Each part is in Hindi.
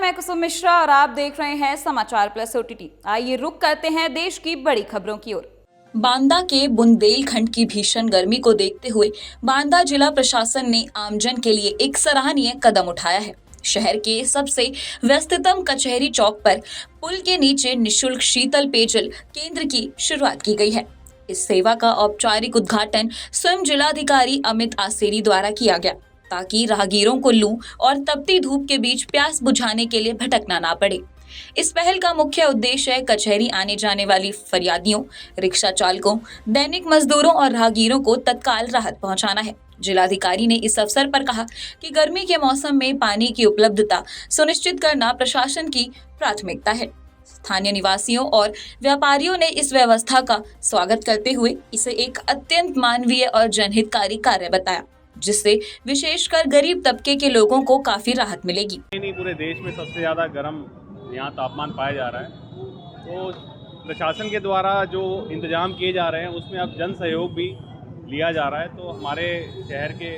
मैं कुसुम मिश्रा और आप देख रहे हैं समाचार प्लस ओटीटी। आइए रुक करते हैं देश की बड़ी खबरों की ओर। बांदा के बुंदेलखंड की भीषण गर्मी को देखते हुए बांदा जिला प्रशासन ने आमजन के लिए एक सराहनीय कदम उठाया है। शहर के सबसे व्यस्ततम कचहरी चौक पर पुल के नीचे निशुल्क शीतल पेयजल केंद्र की शुरुआत की गई है। इस सेवा का औपचारिक उद्घाटन स्वयं जिलाधिकारी अमित आसेरी द्वारा किया गया, ताकि राहगीरों को लू और तपती धूप के बीच प्यास बुझाने के लिए भटकना ना पड़े। इस पहल का मुख्य उद्देश्य है कचहरी आने जाने वाली फरियादियों, रिक्शा चालकों, दैनिक मजदूरों और राहगीरों को तत्काल राहत पहुंचाना है। जिलाधिकारी ने इस अवसर पर कहा कि गर्मी के मौसम में पानी की उपलब्धता सुनिश्चित करना प्रशासन की प्राथमिकता है। स्थानीय निवासियों और व्यापारियों ने इस व्यवस्था का स्वागत करते हुए इसे एक अत्यंत मानवीय और जनहितकारी कार्य बताया, जिससे विशेषकर गरीब तबके के लोगों को काफी राहत मिलेगी। नहीं, पूरे देश में सबसे ज़्यादा गर्म यहाँ तापमान पाया जा रहा है, तो प्रशासन के द्वारा जो इंतजाम किए जा रहे हैं उसमें अब जन सहयोग भी लिया जा रहा है। तो हमारे शहर के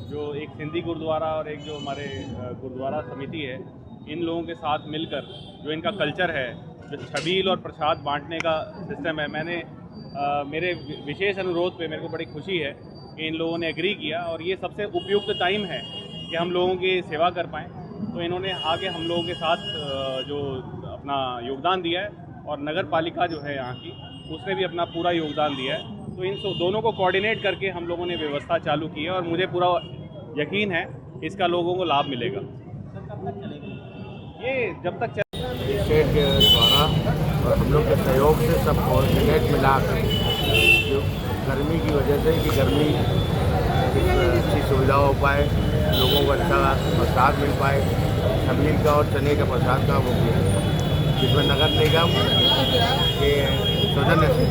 जो एक सिंधी गुरुद्वारा और एक जो हमारे गुरुद्वारा समिति है, इन लोगों के साथ मिलकर जो इनका कल्चर है, जो छबील और प्रसाद बांटने का सिस्टम है, मैंने मेरे विशेष अनुरोध पे मेरे को बड़ी खुशी है कि इन लोगों ने एग्री किया और ये सबसे उपयुक्त टाइम है कि हम लोगों की सेवा कर पाएँ। तो इन्होंने आगे हम लोगों के साथ जो अपना योगदान दिया है और नगर पालिका जो है यहाँ की, उसने भी अपना पूरा योगदान दिया है। तो इन दोनों को कोऑर्डिनेट करके हम लोगों ने व्यवस्था चालू की है और मुझे पूरा यकीन है इसका लोगों को लाभ मिलेगा। ये जब तक स्टेट के द्वारा और हम लोग के सहयोग से सब कोऑर्डिनेट मिला कर जो गर्मी की वजह से कि गर्मी अच्छी सुविधा हो पाए, लोगों को अच्छा प्रसाद मिल पाए, छबील का और चने का प्रसाद का वो किया, जिसमें नगर निगम के सौजन्य से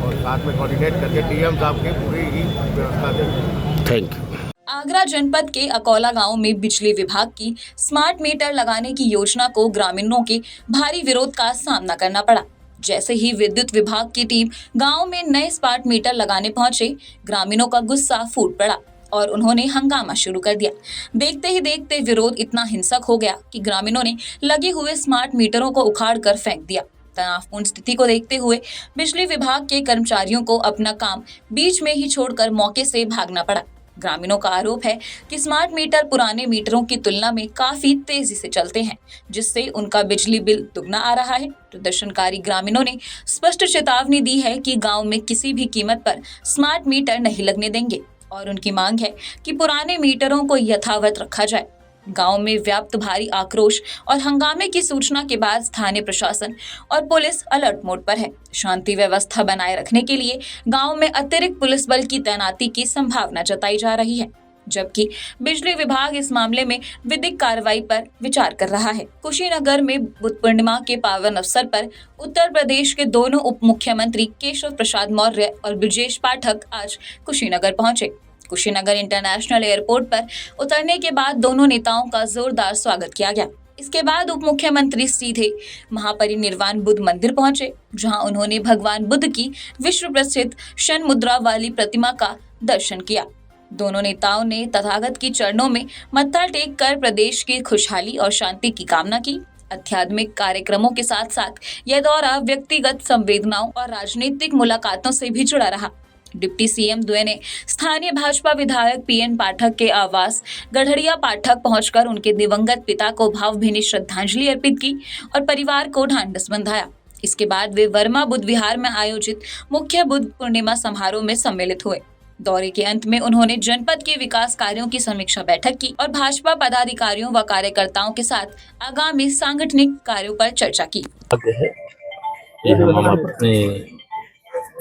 और साथ में कोऑर्डिनेट करके डीएम साहब की पूरी ही व्यवस्था देंगे। Thank you. आगरा जनपद के अकौला गांव में बिजली विभाग की स्मार्ट मीटर लगाने की योजना को ग्रामीणों के भारी विरोध का सामना करना पड़ा। जैसे ही विद्युत विभाग की टीम गांव में नए स्मार्ट मीटर लगाने पहुंचे, ग्रामीणों का गुस्सा फूट पड़ा और उन्होंने हंगामा शुरू कर दिया। देखते ही देखते विरोध इतना हिंसक हो गया कि ग्रामीणों ने लगे हुए स्मार्ट मीटरों को उखाड़कर फेंक दिया। तनावपूर्ण स्थिति को देखते हुए बिजली विभाग के कर्मचारियों को अपना काम बीच में ही छोड़कर मौके से भागना पड़ा। ग्रामीणों का आरोप है कि स्मार्ट मीटर पुराने मीटरों की तुलना में काफी तेजी से चलते हैं, जिससे उनका बिजली बिल दुगना आ रहा है। प्रदर्शनकारी ग्रामीणों ने स्पष्ट चेतावनी दी है कि गांव में किसी भी कीमत पर स्मार्ट मीटर नहीं लगने देंगे और उनकी मांग है कि पुराने मीटरों को यथावत रखा जाए। गांव में व्याप्त भारी आक्रोश और हंगामे की सूचना के बाद स्थानीय प्रशासन और पुलिस अलर्ट मोड पर है। शांति व्यवस्था बनाए रखने के लिए गांव में अतिरिक्त पुलिस बल की तैनाती की संभावना जताई जा रही है, जबकि बिजली विभाग इस मामले में विधिक कार्रवाई पर विचार कर रहा है। कुशीनगर में बुद्ध पूर्णिमा के पावन अवसर पर उत्तर प्रदेश के दोनों उप मुख्यमंत्री केशव प्रसाद मौर्य और ब्रजेश पाठक आज कुशीनगर पहुंचे। कुशीनगर इंटरनेशनल एयरपोर्ट पर उतरने के बाद दोनों नेताओं का जोरदार स्वागत किया गया। इसके बाद उप मुख्यमंत्री सीधे महापरिनिर्वाण बुद्ध मंदिर पहुंचे, जहां उन्होंने भगवान बुद्ध की विश्व प्रसिद्ध शन मुद्रा वाली प्रतिमा का दर्शन किया। दोनों नेताओं ने तथागत की चरणों में मत्था टेक कर प्रदेश की खुशहाली और शांति की कामना की। आध्यात्मिक कार्यक्रमों के साथ साथ यह दौरा व्यक्तिगत संवेदनाओं और राजनीतिक मुलाकातों से भी जुड़ा रहा। डिप्टी सीएम द्वय ने स्थानीय भाजपा विधायक पीएन पाठक के आवास गढ़ड़िया पाठक पहुंचकर उनके दिवंगत पिता को भावभीनी श्रद्धांजलि अर्पित की और परिवार को ढांढस बंधाया। इसके बाद वे वर्मा बुद्ध विहार में आयोजित मुख्य बुद्ध पूर्णिमा समारोह में सम्मिलित हुए। दौरे के अंत में उन्होंने जनपद के विकास कार्यों की समीक्षा बैठक की और भाजपा पदाधिकारियों व कार्यकर्ताओं के साथ आगामी सांगठनिक कार्यों पर चर्चा की।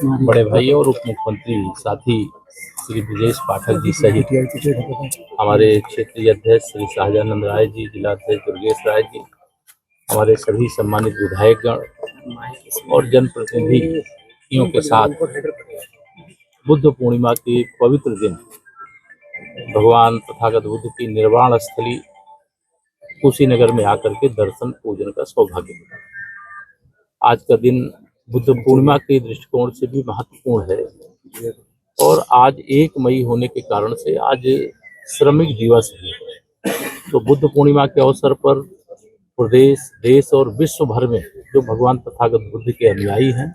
बड़े भाई और उप मुख्यमंत्री साथी श्री ब्रजेश पाठक जी सहित हमारे क्षेत्रीय अध्यक्ष श्री शाहजानंद राय जी, जिला अध्यक्ष दुर्गेश राय जी, हमारे सभी सम्मानित विधायकगण और जनप्रतिनिधियों के साथ बुद्ध पूर्णिमा के पवित्र दिन भगवान तथागत बुद्ध की निर्वाण स्थली कुशीनगर में आकर के दर्शन पूजन का सौभाग्य मिला। आज का दिन बुद्ध पूर्णिमा के दृष्टिकोण से भी महत्वपूर्ण है और आज 1 मई होने के कारण से आज श्रमिक दिवस है। तो बुद्ध पूर्णिमा के अवसर पर प्रदेश, देश और विश्व भर में जो भगवान तथागत बुद्ध के अनुयायी हैं,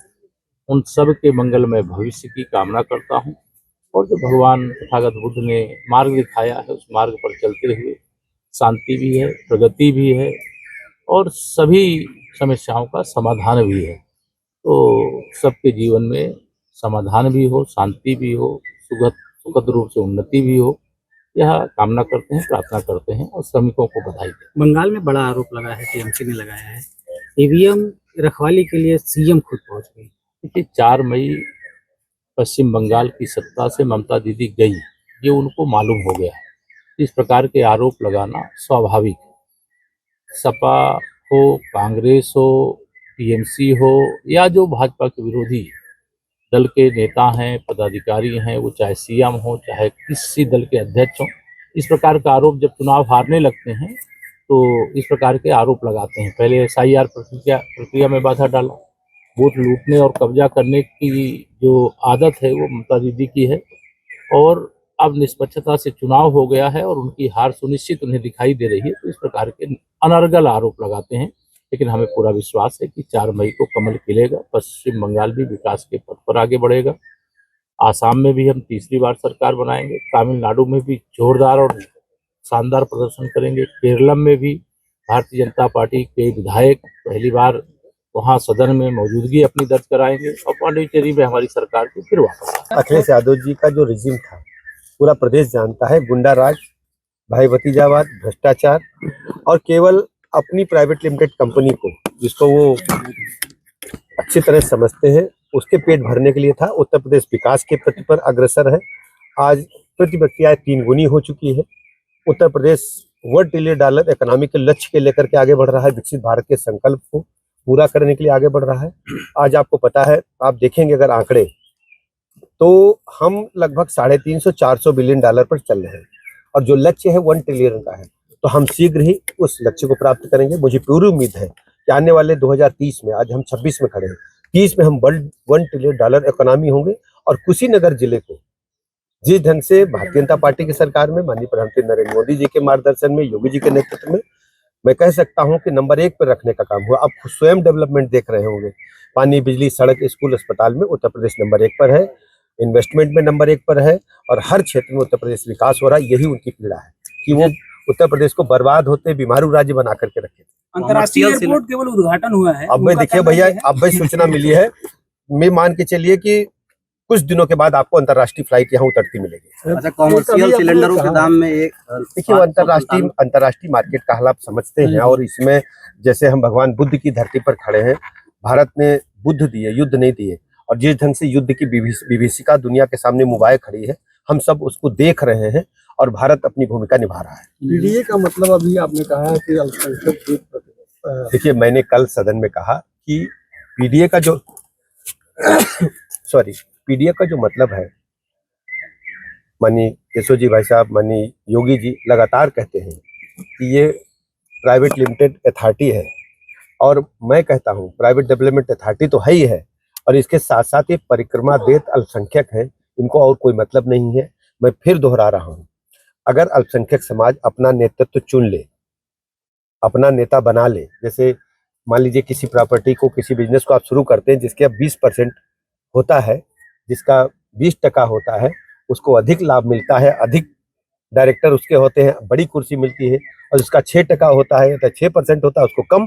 उन सब के मंगलमय भविष्य की कामना करता हूँ। और जो भगवान तथागत बुद्ध ने मार्ग दिखाया है, उस मार्ग पर चलते हुए शांति भी है, प्रगति भी है और सभी समस्याओं का समाधान भी है। तो सबके जीवन में समाधान भी हो, शांति भी हो, सुखद रूप से उन्नति भी हो, यह कामना करते हैं, प्रार्थना करते हैं और श्रमिकों को बधाई देते हैं। बंगाल में बड़ा आरोप लगा है, टीएमसी ने लगाया है, ईवीएम रखवाली के लिए सीएम खुद पहुंच गई। देखिए, 4 मई पश्चिम बंगाल की सत्ता से ममता दीदी गई, ये उनको मालूम हो गया। इस प्रकार के आरोप लगाना स्वाभाविक है। सपा हो, कांग्रेस हो, टीएमसी हो या जो भाजपा के विरोधी दल के नेता हैं, पदाधिकारी हैं, वो चाहे सीएम हो, चाहे किसी दल के अध्यक्ष हों, इस प्रकार का आरोप जब चुनाव हारने लगते हैं तो इस प्रकार के आरोप लगाते हैं। पहले एसआईआर प्रक्रिया में बाधा डाला, वोट लूटने और कब्जा करने की जो आदत है वो ममता दीदी की है और अब निष्पक्षता से चुनाव हो गया है और उनकी हार सुनिश्चित उन्हें दिखाई दे रही है। तो इस प्रकार के अनर्गल आरोप लगाते हैं, लेकिन हमें पूरा विश्वास है कि 4 मई को कमल खिलेगा, पश्चिम बंगाल भी विकास के पथ पर आगे बढ़ेगा, आसाम में भी हम तीसरी बार सरकार बनाएंगे, तमिलनाडु में भी जोरदार और शानदार प्रदर्शन करेंगे, केरलम में भी भारतीय जनता पार्टी के विधायक पहली बार वहाँ सदन में मौजूदगी अपनी दर्ज कराएंगे और पांडिचेरी में हमारी सरकार की फिर वापस। अखिलेश यादव जी का जो रिजिम था पूरा प्रदेश जानता है, गुंडा राज, भाई भतीजावाद, भ्रष्टाचार और केवल अपनी प्राइवेट लिमिटेड कंपनी को जिसको वो अच्छी तरह समझते हैं उसके पेट भरने के लिए था। उत्तर प्रदेश विकास के प्रति पर अग्रसर है। आज प्रति व्यक्ति आय 3 गुनी हो चुकी है। उत्तर प्रदेश $1 ट्रिलियन इकोनॉमिक के लक्ष्य के लेकर के आगे बढ़ रहा है। विकसित भारत के संकल्प को पूरा करने के लिए आगे बढ़ रहा है। आज आपको पता है, आप देखेंगे अगर आंकड़े, तो हम लगभग $350-400 बिलियन पर चल रहे हैं और जो लक्ष्य है 1 ट्रिलियन का है। तो हम शीघ्र ही उस लक्ष्य को प्राप्त करेंगे। मुझे पूरी उम्मीद है कि आने वाले 2030 में, आज हम 26 में खड़े हैं, 30 में हम $1 ट्रिलियन इकोनॉमी होंगे। और कुशीनगर जिले को जिस ढंग से भारतीय जनता पार्टी की सरकार में, माननीय प्रधानमंत्री नरेंद्र मोदी जी के मार्गदर्शन में, योगी जी के नेतृत्व में, मैं कह सकता हूं कि नंबर 1 पर रखने का काम हुआ। आप स्वयं डेवलपमेंट देख रहे होंगे, पानी, बिजली, सड़क, स्कूल, अस्पताल में उत्तर प्रदेश नंबर 1 पर है, इन्वेस्टमेंट में नंबर 1 पर है और हर क्षेत्र में उत्तर प्रदेश विकास हो रहा है। यही उनकी पीड़ा है कि वो उत्तर प्रदेश को बर्बाद होते बीमारू राज्य बना करके रखे। अंतर्राष्ट्रीय एयरपोर्ट केवल उद्घाटन हुआ है। अब मैं देखिए भैया, अब भाई सूचना मिली है, मैं मान के चलिए कि कुछ दिनों के बाद आपको अंतर्राष्ट्रीय फ्लाइट यहाँ उतरती मिलेगी। अच्छा, कॉमर्शियल सिलेंडरों के दाम में एक देखिए, वो अंतर्राष्ट्रीय मार्केट का हाल आप समझते हैं। और इसमें जैसे हम भगवान बुद्ध की धरती पर खड़े हैं, भारत ने बुद्ध दिए, युद्ध नहीं दिए। और जिस ढंग से युद्ध की विभीषिका दुनिया के सामने मुबाए खड़ी है, हम सब उसको देख रहे हैं और भारत अपनी भूमिका निभा रहा है। पीडीए का मतलब अभी आपने कहा है कि अल्पसंख्यक, देखिए, मैंने कल सदन में कहा कि पीडीए का जो पीडीए का जो मतलब है, माननीय केशव जी भाई साहब, माननीय योगी जी लगातार कहते हैं कि ये प्राइवेट लिमिटेड अथॉरिटी है और मैं कहता हूँ प्राइवेट डेवलपमेंट अथॉरिटी तो है ही है और इसके साथ साथ ये परिक्रमा देत अल्पसंख्यक हैं, इनको और कोई मतलब नहीं है। मैं फिर दोहरा रहा हूँ, अगर अल्पसंख्यक समाज अपना नेतृत्व चुन ले, अपना नेता बना ले, जैसे मान लीजिए किसी प्रॉपर्टी को, किसी बिजनेस को आप शुरू करते हैं जिसके अब 20% होता है, जिसका 20% होता है, उसको अधिक लाभ मिलता है, अधिक डायरेक्टर उसके होते हैं, बड़ी कुर्सी मिलती है। और जिसका 6% होता है या 6% होता है, उसको कम।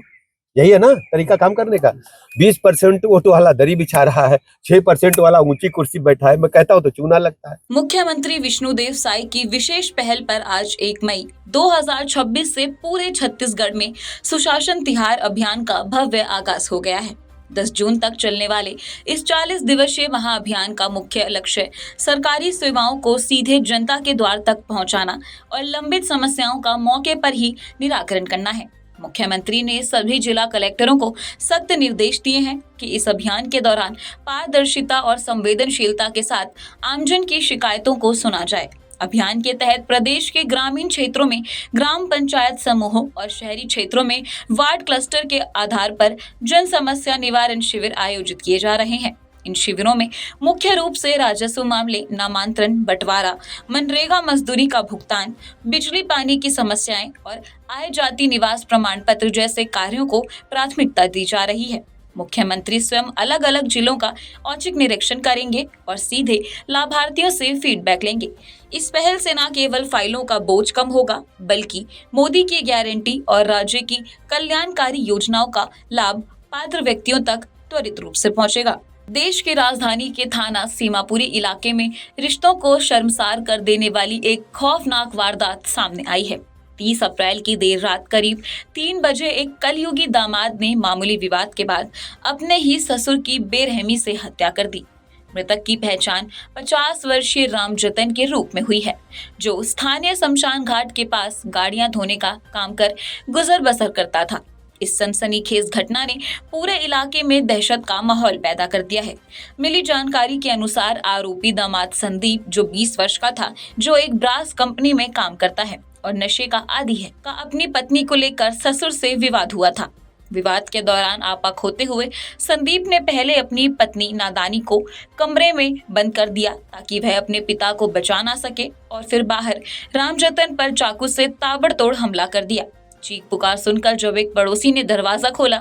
यही है ना तरीका काम करने का। 20% वोट वाला दरी बिछा रहा है, 6% वाला ऊंची कुर्सी बैठा है। मैं कहता हूँ तो चूना लगता है। मुख्यमंत्री विष्णुदेव साई की विशेष पहल पर आज 1 मई 2026 से पूरे छत्तीसगढ़ में सुशासन तिहार अभियान का भव्य आगाज हो गया है। 10 जून तक चलने वाले इस 40 दिवसीय महाअभियान का मुख्य लक्ष्य सरकारी सेवाओं को सीधे जनता के द्वार तक पहुंचाना और लंबित समस्याओं का मौके पर ही निराकरण करना है। मुख्यमंत्री ने सभी जिला कलेक्टरों को सख्त निर्देश दिए हैं कि इस अभियान के दौरान पारदर्शिता और संवेदनशीलता के साथ आमजन की शिकायतों को सुना जाए। अभियान के तहत प्रदेश के ग्रामीण क्षेत्रों में ग्राम पंचायत समूहों और शहरी क्षेत्रों में वार्ड क्लस्टर के आधार पर जन समस्या निवारण शिविर आयोजित किए जा रहे हैं। इन शिविरों में मुख्य रूप से राजस्व मामले, नामांतरण, बंटवारा, मनरेगा मजदूरी का भुगतान, बिजली पानी की समस्याएं और आय जाति निवास प्रमाण पत्र जैसे कार्यों को प्राथमिकता दी जा रही है। मुख्यमंत्री स्वयं अलग अलग जिलों का औचक निरीक्षण करेंगे और सीधे लाभार्थियों से फीडबैक लेंगे। इस पहल से न केवल फाइलों का बोझ कम होगा, बल्कि मोदी की गारंटी और राज्य की कल्याणकारी योजनाओं का लाभ पात्र व्यक्तियों तक त्वरित रूप से पहुंचेगा। देश की राजधानी के थाना सीमापुरी इलाके में रिश्तों को शर्मसार कर देने वाली एक खौफनाक वारदात सामने आई है। 30 अप्रैल की देर रात करीब 3 बजे एक कलयुगी दामाद ने मामूली विवाद के बाद अपने ही ससुर की बेरहमी से हत्या कर दी। मृतक की पहचान 50 वर्षीय राम जतन के रूप में हुई है, जो स्थानीय शमशान घाट के पास गाड़ियां धोने का काम कर गुजर बसर करता था। इस सनसनीखेज घटना ने पूरे इलाके में दहशत का माहौल पैदा कर दिया है। मिली जानकारी के अनुसार आरोपी दामाद संदीप, जो 20 वर्ष का था, जो एक ब्रास कंपनी में काम करता है और नशे का आदी है, का अपनी पत्नी को लेकर ससुर से विवाद हुआ था। विवाद के दौरान आपा खोते हुए संदीप ने पहले अपनी पत्नी नादानी को कमरे में बंद कर दिया ताकि वह अपने पिता को बचा ना सके, और फिर बाहर रामजतन पर चाकू से ताबड़तोड़ हमला कर दिया। चीख पुकार सुनकर जब एक पड़ोसी ने दरवाजा खोला,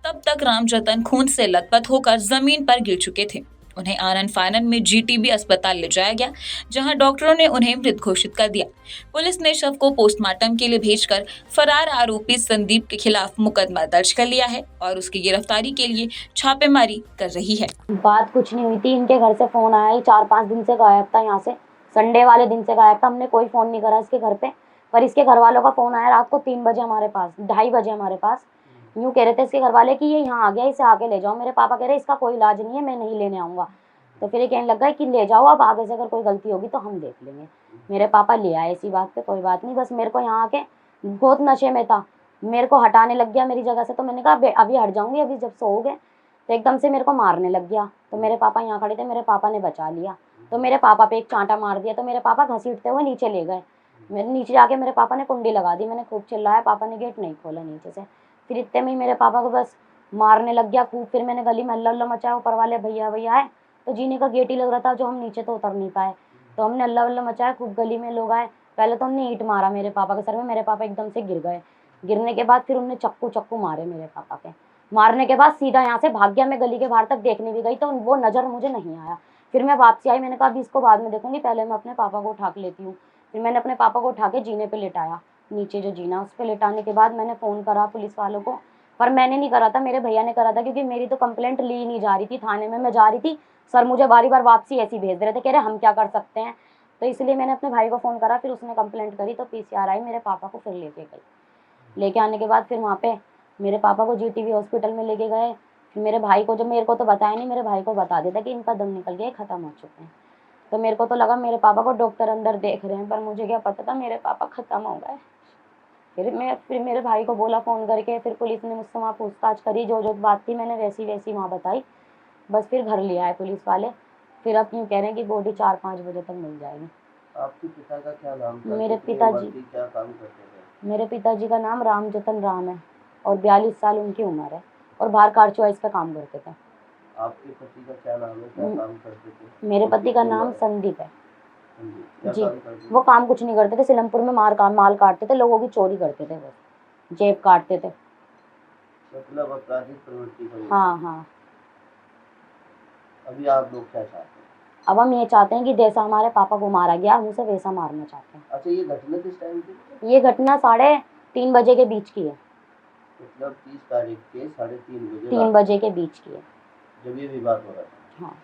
तब तक रामजतन खून से लथपथ होकर जमीन पर गिर चुके थे। उन्हें आनन फानन में जीटीबी अस्पताल ले जाया गया, जहां डॉक्टरों ने उन्हें मृत घोषित कर दिया। पुलिस ने शव को पोस्टमार्टम के लिए भेजकर फरार आरोपी संदीप के खिलाफ मुकदमा दर्ज कर लिया है और उसकी गिरफ्तारी के लिए छापेमारी कर रही है। बात कुछ नहीं हुई थी, इनके घर से फोन आया, 4-5 दिन से गायब था, यहाँ से संडे वाले दिन से गायब था। हमने कोई फोन नहीं करा इसके घर पे, पर इसके घर वालों का फोन आया रात को 3 बजे हमारे पास, 2:30 बजे हमारे पास। यूँ कह रहे थे इसके घर वाले कि ये यहाँ आ गया, इसे आके ले जाओ। मेरे पापा कह रहे इसका कोई इलाज नहीं है, मैं नहीं लेने आऊँगा। तो फिर ये कहने लगा कि ले जाओ, अब आगे से अगर कोई गलती होगी तो हम देख लेंगे। मेरे पापा ले आए, इसी बात पे कोई बात नहीं। बस मेरे को यहाँ आके बहुत नशे में था, मेरे को हटाने लग गया मेरी जगह से। तो मैंने कहा अभी हट जाऊँगी, अभी जब सोओगे। तो एकदम से मेरे को मारने लग गया। तो मेरे पापा यहाँ खड़े थे, मेरे पापा ने बचा लिया। तो मेरे पापा पे एक चांटा मार दिया, तो मेरे पापा घसीटते हुए नीचे ले गए। मेरे नीचे जाके मेरे पापा ने कुंडी लगा दी। मैंने खूब चिल्लाया, पापा ने गेट नहीं खोला नीचे से। फिर इतने में ही मेरे पापा को बस मारने लग गया खूब। फिर मैंने गली में अल्लाह मचाया, ऊपर वाले भैया आए, तो जीने का गेट ही लग रहा था, जो हम नीचे तो उतर नहीं पाए। तो हमने अल्लाह मचाया खूब, गली में लोग आए। पहले तो उन्होंने ईंट मारा मेरे पापा के सर में, मेरे पापा एकदम से गिर गए। गिरने के बाद फिर उन्होंने चक्कू मारे मेरे पापा के। मारने के बाद सीधा यहाँ से भाग गया। मैं गली के बाहर तक देखने भी गई तो वो नज़र मुझे नहीं आया। फिर मैं वापसी आई, मैंने कहा अभी इसको बाद में देखूंगी, पहले मैं अपने पापा को उठा के लेती हूँ। फिर मैंने अपने पापा को उठा के जीने पे लेटाया, नीचे जो जीना उस पर लेटाने के बाद मैंने फ़ोन करा पुलिस वालों को। पर मैंने नहीं करा था, मेरे भैया ने करा था, क्योंकि मेरी तो कंप्लेंट ली नहीं जा रही थी थाने में। मैं जा रही थी, सर मुझे बारी बार वापसी ऐसी भेज दे रहे थे, कह रहे हम क्या कर सकते हैं। तो इसलिए मैंने अपने भाई को फ़ोन करा, फिर उसने कंप्लेंट करी। तो PCR आई, मेरे पापा को फिर लेके गई। लेके आने के बाद फिर वहाँ पे मेरे पापा को GTV हॉस्पिटल में लेके गए। फिर मेरे भाई को, जब मेरे को तो बताया नहीं, मेरे भाई को बता देता कि इनका दम निकल गया, ख़त्म हो चुके हैं। तो मेरे को तो लगा मेरे पापा को डॉक्टर अंदर देख रहे हैं, पर मुझे क्या पता था मेरे पापा ख़त्म हो गए। फिर मेरे भाई को बोला फ़ोन करके, फिर पुलिस ने मुझसे वहाँ पूछताछ करी, जो बात थी मैंने वैसी वहाँ बताई। बस फिर घर ले आए पुलिस वाले। फिर अब यूँ कह रहे हैं कि बॉडी 4-5 बजे तक मिल जाएगी। आपके पिता का क्या नाम था? मेरे पिताजी, क्या काम करते थे? मेरे पिताजी का नाम रामजतन राम है और 42 साल उनकी उम्र है, और बाहर कार चॉइस पे काम करते थे। आपके पति का क्या नाम है, क्या काम करते थे? मेरे पति का नाम संदीप है जी। काम करते थे? वो काम कुछ नहीं करते थे, सिलमपुर में माल काटते थे, लोगों की चोरी करते थे, वो जेब काटते थे। मतलब आपराधिक प्रवृत्ति का? हाँ। अभी आप लोग क्या चाहते हैं? अब हम ये चाहते हैं कि जैसा हमारे पापा को मारा गया, हम उसे वैसा मारना चाहते हैं। अच्छा, ये घटना किस टाइम की? ये घटना 3:30 बजे के बीच की है। मतलब 30 तारीख के 3:30 बजे? 3 बजे के बीच की है, जब ये विवाद हो रहा था। हाँ।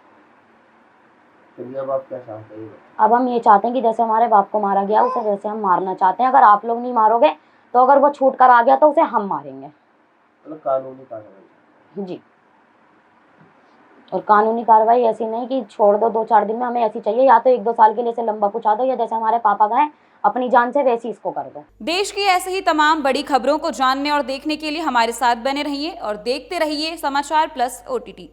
चलिए, अब आप क्या चाहते हैं? अब हम ये चाहते हैं कि जैसे हमारे बाप को मारा गया, उसे वैसे हम मारना चाहते हैं। अगर आप लोग नहीं मारोगे तो अगर वो छूट कर आ गया तो उसे हम मारेंगे। मतलब कानूनी कार्रवाई? जी। और कानूनी कार्रवाई ऐसी नहीं कि छोड़ दो 2-4 दिन में, हमें ऐसी चाहिए, या तो 1-2 साल के लिए इसे लंबा पहुंचा दो, या जैसे हमारे पापा गए अपनी जान से वैसी इसको कर दो। देश की ऐसे ही तमाम बड़ी खबरों को जानने और देखने के लिए हमारे साथ बने रहिए और देखते रहिए समाचार प्लस OTT।